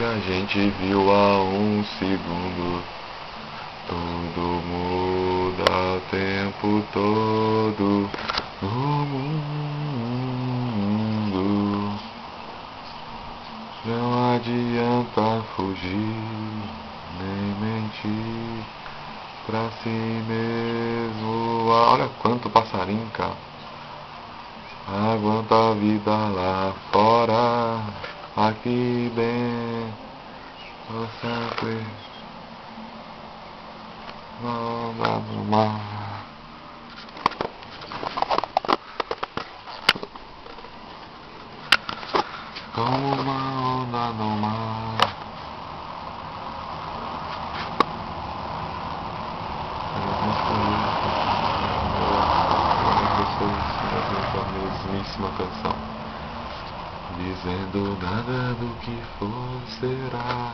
que a gente viu há um segundo. Tudo muda o tempo todo no mundo. Não adianta fugir, nem mentir pra si mesmo. Olha quanto passarinho, cara. Aguenta a vida lá fora, aqui dentro eu sempre onda no mar. Como uma onda no mar. A mesmíssima canção, dizendo nada do que for será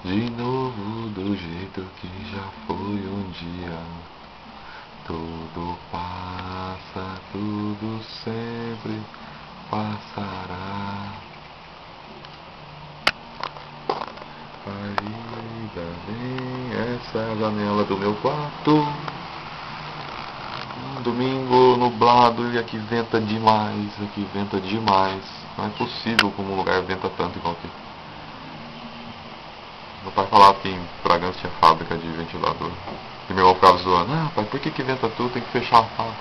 de novo do jeito que já foi um dia. Tudo passa, tudo sempre passará. A vida vem, essa é a janela do meu quarto. Domingo nublado e aqui venta demais, aqui venta demais. Não é possível como um lugar venta tanto igual aqui. Meu pai falava que em Bragança tinha fábrica de ventilador. E meu irmão ficava zoando, ah pai, por que venta tudo? Tem que fechar a fábrica.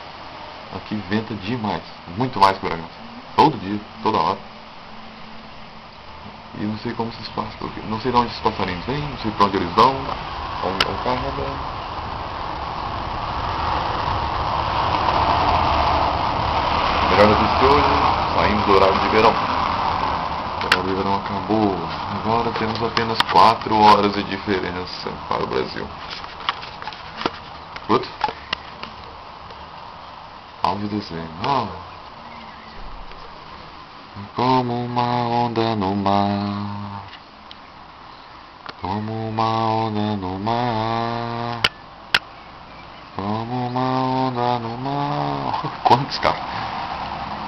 Aqui venta demais, muito mais que Bragança. Todo dia, toda hora. E não sei como se passa, não sei de onde esses passarinhos vêm, não sei pra onde eles vão, onde um carro andando. Melhor notícia de hoje, saímos do horário de verão. O horário de verão acabou. Agora temos apenas 4 horas de diferença para o Brasil. Good? Áudio desenho. Como uma onda no mar. Como uma onda no mar. Como uma onda no mar. Quantos, cara?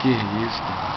Que isso, cara?